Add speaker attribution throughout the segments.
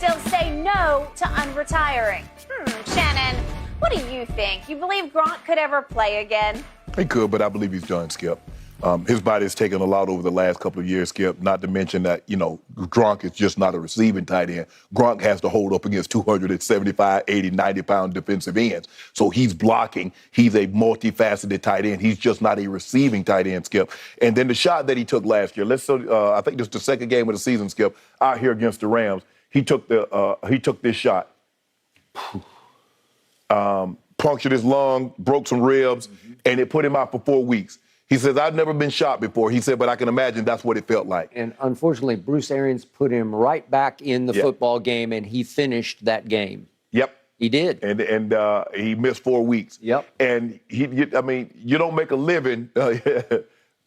Speaker 1: still say no to unretiring. Shannon, what do you think? You believe Gronk could ever play again?
Speaker 2: He could, but I believe he's done, Skip. His body has taken a lot over the last couple of years, Skip, not to mention that, Gronk is just not a receiving tight end. Gronk has to hold up against 275, 80, 90-pound defensive ends. So he's blocking. He's a multifaceted tight end. He's just not a receiving tight end, Skip. And then the shot that he took last year, I think this is the second game of the season, Skip, out here against the Rams. He took this shot. Punctured his lung, broke some ribs, and it put him out for 4 weeks. He says, I've never been shot before. He said, but I can imagine that's what it felt like.
Speaker 3: And unfortunately, Bruce Arians put him right back in the football game, and he finished that game.
Speaker 2: Yep.
Speaker 3: He did.
Speaker 2: And he missed 4 weeks.
Speaker 3: Yep.
Speaker 2: And you don't make a living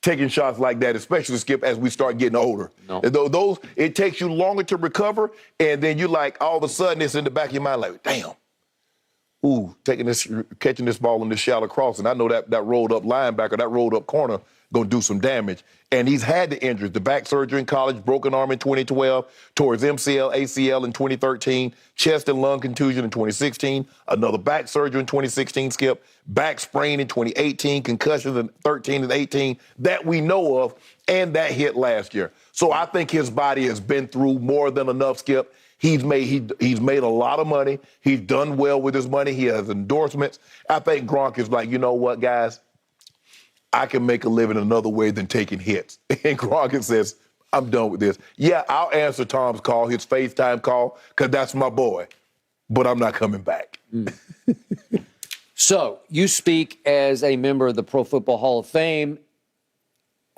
Speaker 2: taking shots like that, especially, Skip, as we start getting older.
Speaker 3: No.
Speaker 2: It takes you longer to recover, and then you all of a sudden it's in the back of your mind like, damn. Ooh, catching this ball in the shallow crossing. I know that rolled up linebacker, that rolled up corner, gonna do some damage. And he's had the injuries: the back surgery in college, broken arm in 2012, tore his MCL, ACL in 2013, chest and lung contusion in 2016, another back surgery in 2016, Skip, back sprain in 2018, concussions in 13 and 18 that we know of, and that hit last year. So I think his body has been through more than enough, Skip. He's made a lot of money. He's done well with his money. He has endorsements. I think Gronk is like, you know what, guys? I can make a living another way than taking hits. And Gronk says, I'm done with this. Yeah, I'll answer Tom's call, his FaceTime call, because that's my boy. But I'm not coming back.
Speaker 3: So you speak as a member of the Pro Football Hall of Fame,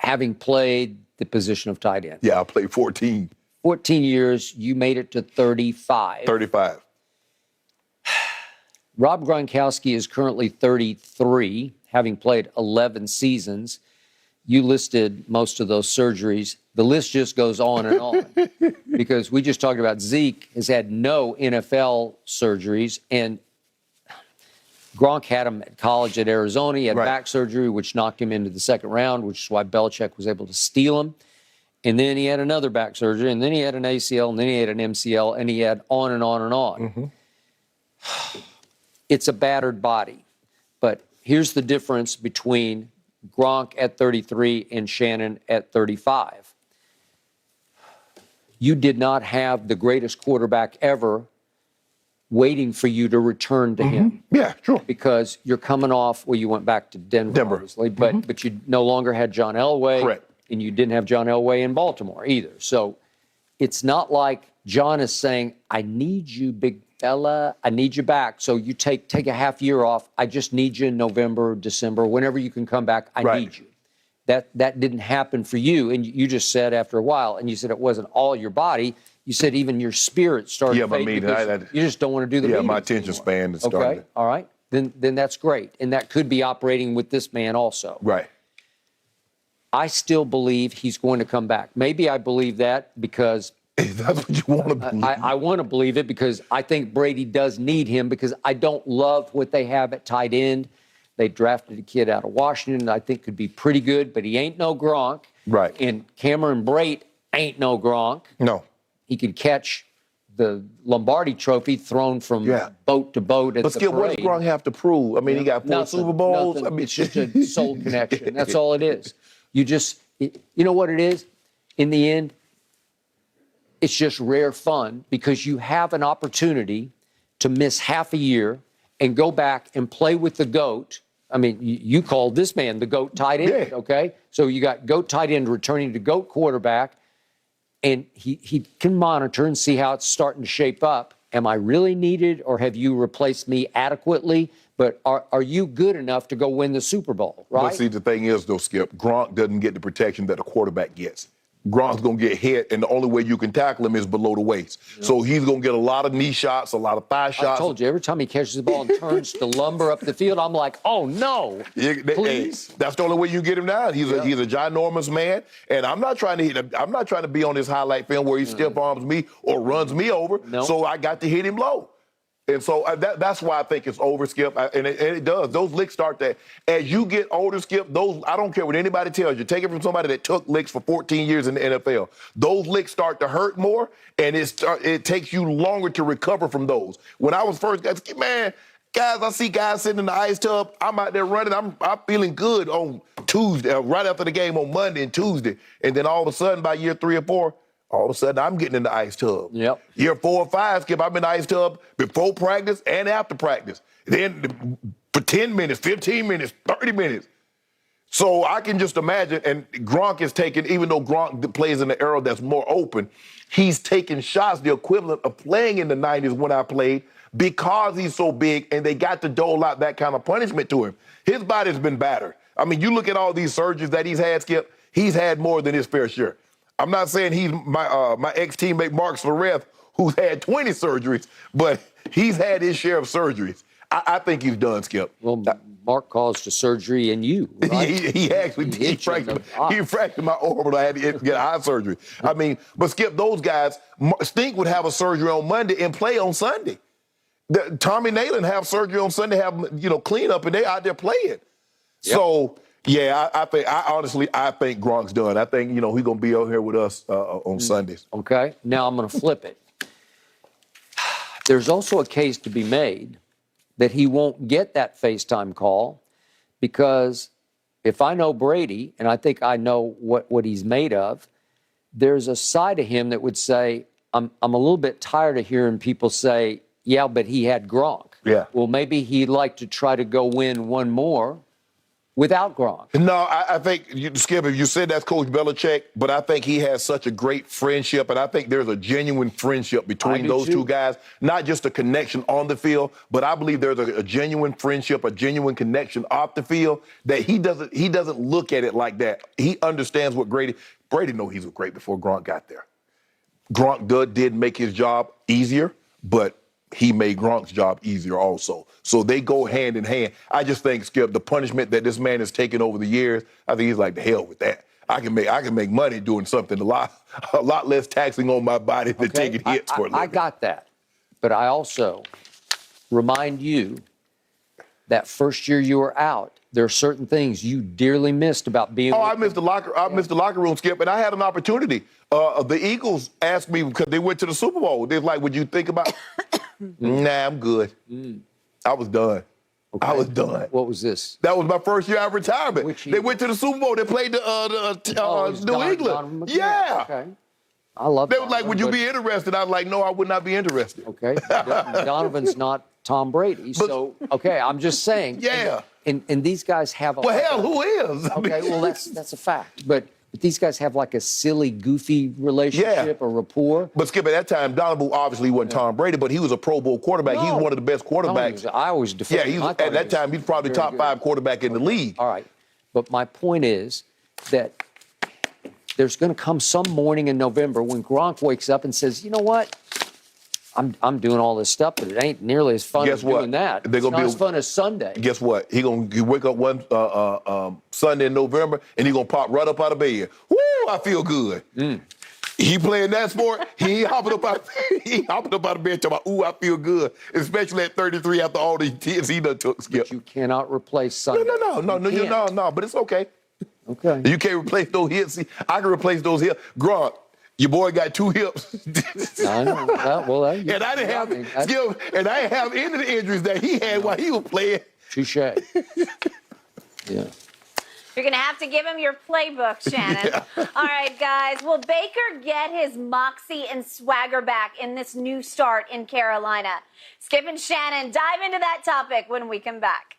Speaker 3: having played the position of tight end.
Speaker 2: Yeah, I played 14
Speaker 3: years, you made it to 35.
Speaker 2: 35.
Speaker 3: Rob Gronkowski is currently 33, having played 11 seasons. You listed most of those surgeries. The list just goes on and on because we just talked about Zeke has had no NFL surgeries, and Gronk had him at college at Arizona. He had back surgery, which knocked him into the second round, which is why Belichick was able to steal him. And then he had another back surgery, and then he had an ACL, and then he had an MCL, and he had on and on and on. It's a battered body. But here's the difference between Gronk at 33 and Shannon at 35. You did not have the greatest quarterback ever waiting for you to return to him.
Speaker 2: Yeah, sure.
Speaker 3: Because you're coming off, well, you went back to Denver. Obviously, but you no longer had John Elway.
Speaker 2: Correct.
Speaker 3: And you didn't have John Elway in Baltimore either. So it's not like John is saying, I need you, big fella. I need you back. So you take a half year off. I just need you in November, December, whenever you can come back. I need you. That didn't happen for you. And you just said after a while, and you said it wasn't all your body. You said even your spirit started to fade because you just don't want to do the meetings
Speaker 2: my attention span is starting.
Speaker 3: Okay, all right. Then that's great. And that could be operating with this man also.
Speaker 2: Right.
Speaker 3: I still believe he's going to come back. Maybe I believe that because
Speaker 2: that's what you want to believe.
Speaker 3: I want to believe it because I think Brady does need him because I don't love what they have at tight end. They drafted a kid out of Washington that I think could be pretty good, but he ain't no Gronk.
Speaker 2: Right.
Speaker 3: And Cameron Brate ain't no Gronk.
Speaker 2: No.
Speaker 3: He could catch the Lombardi Trophy thrown from boat to boat at the parade.
Speaker 2: What does Gronk have to prove? I mean, he got 4 Super Bowls.
Speaker 3: I mean, it's just a soul connection. That's all it is. You know what it is? In the end, it's just rare fun because you have an opportunity to miss half a year and go back and play with the GOAT. I mean, you called this man the GOAT tight end, okay? So you got GOAT tight end returning to GOAT quarterback, and he can monitor and see how it's starting to shape up. Am I really needed, or have you replaced me adequately? But are you good enough to go win the Super Bowl, right?
Speaker 2: But see, the thing is, though, Skip, Gronk doesn't get the protection that a quarterback gets. Gronk's going to get hit, and the only way you can tackle him is below the waist. Yeah. So he's going to get a lot of knee shots, a lot of thigh shots.
Speaker 3: I told you, every time he catches the ball and turns to lumber up the field, I'm like, oh, no, please.
Speaker 2: That's the only way you get him down. He's a ginormous man, and I'm not trying to be on this highlight film where he stiff arms me or runs me over, so I got to hit him low. And so that's why I think it's over, Skip. And it does. Those licks start that. As you get older, Skip, I don't care what anybody tells you. Take it from somebody that took licks for 14 years in the NFL. Those licks start to hurt more, and it takes you longer to recover from those. When I was first, man, guys, I see guys sitting in the ice tub. I'm out there running. I'm feeling good on Tuesday, right after the game on Monday and Tuesday. And then all of a sudden, by year 3 or 4, all of a sudden, I'm getting in the ice tub.
Speaker 3: Yep.
Speaker 2: Year 4 or 5, Skip, I'm in the ice tub before practice and after practice. Then for 10 minutes, 15 minutes, 30 minutes. So I can just imagine, and Gronk is taking, even though Gronk plays in the era that's more open, he's taking shots the equivalent of playing in the 90s when I played because he's so big and they got to dole out that kind of punishment to him. His body's been battered. I mean, you look at all these surgeries that he's had, Skip, he's had more than his fair share. I'm not saying he's my ex-teammate Mark Slareth, who's had 20 surgeries, but he's had his share of surgeries. I think he's done, Skip.
Speaker 3: Well, Mark caused a surgery in you, right?
Speaker 2: he actually he fractured my orbital. I had to get eye surgery. I mean, but Skip, those guys, Stink would have a surgery on Monday and play on Sunday. Tommy Nalen have surgery on Sunday, have cleanup, and they out there playing. Yep. So. Yeah, I think Gronk's done. I think, he's going to be out here with us on Sundays.
Speaker 3: Okay. Now I'm going to flip it. There's also a case to be made that he won't get that FaceTime call because if I know Brady, and I think I know what he's made of, there's a side of him that would say, I'm a little bit tired of hearing people say, yeah, but he had Gronk.
Speaker 2: Yeah.
Speaker 3: Well, maybe he'd like to try to go win one more without Gronk.
Speaker 2: No, I think, Skip, you said that's Coach Belichick, but I think he has such a great friendship, and I think there's a genuine friendship between those two guys, not just a connection on the field, but I believe there's a genuine friendship, a genuine connection off the field that he doesn't look at it like that. He understands what Brady knows he was great before Gronk got there. Gronk did make his job easier, but he made Gronk's job easier also. So they go hand in hand. I just think, Skip, the punishment that this man has taken over the years, I think he's like, the hell with that. I can make money doing something a lot less taxing on my body than taking hits for a living.
Speaker 3: I got that. But I also remind you that first year you were out, there are certain things you dearly missed about being.
Speaker 2: I missed the locker room, Skip, and I had an opportunity. The Eagles asked me because they went to the Super Bowl. They're like, "Would you think about?" Nah, I'm good. I was done. Okay. I was done.
Speaker 3: What was this?
Speaker 2: That was my first year out of retirement. They went to the Super Bowl. They played New England. Yeah.
Speaker 3: Okay. I love.
Speaker 2: They were like, "Would you be interested?" I was like, "No, I would not be interested."
Speaker 3: Okay. Donovan's not Tom Brady, so okay. I'm just saying.
Speaker 2: Yeah.
Speaker 3: And these guys have.
Speaker 2: Well, hell, who is?
Speaker 3: Okay. Well, that's a fact, but. These guys have like a silly, goofy relationship, a rapport.
Speaker 2: But Skip, at that time, Donovan obviously wasn't Tom Brady, but he was a Pro Bowl quarterback. He was one of the best quarterbacks.
Speaker 3: I always defend him.
Speaker 2: At that time, he's probably top 5 quarterback in the league.
Speaker 3: All right. But my point is that there's going to come some morning in November when Gronk wakes up and says, you know what? I'm doing all this stuff, but it ain't nearly as fun as doing that. It's not as fun as Sunday.
Speaker 2: Guess what? He wake up one Sunday in November, and he gonna pop right up out of bed. Woo! I feel good. He playing that sport. He ain't hopping up out of bed talking about, ooh, I feel good. Especially at 33 after all the hits he done took, Skip.
Speaker 3: But you cannot replace Sunday.
Speaker 2: No, but it's okay.
Speaker 3: Okay.
Speaker 2: You can't replace those hits. I can replace those hits. Gronk, your boy got 2 hips.
Speaker 3: I know.
Speaker 2: And I didn't have any of the injuries that he had while he was playing.
Speaker 3: Touche. Yeah.
Speaker 1: You're going to have to give him your playbook, Shannon. All right, guys. Will Baker get his moxie and swagger back in this new start in Carolina? Skip and Shannon dive into that topic when we come back.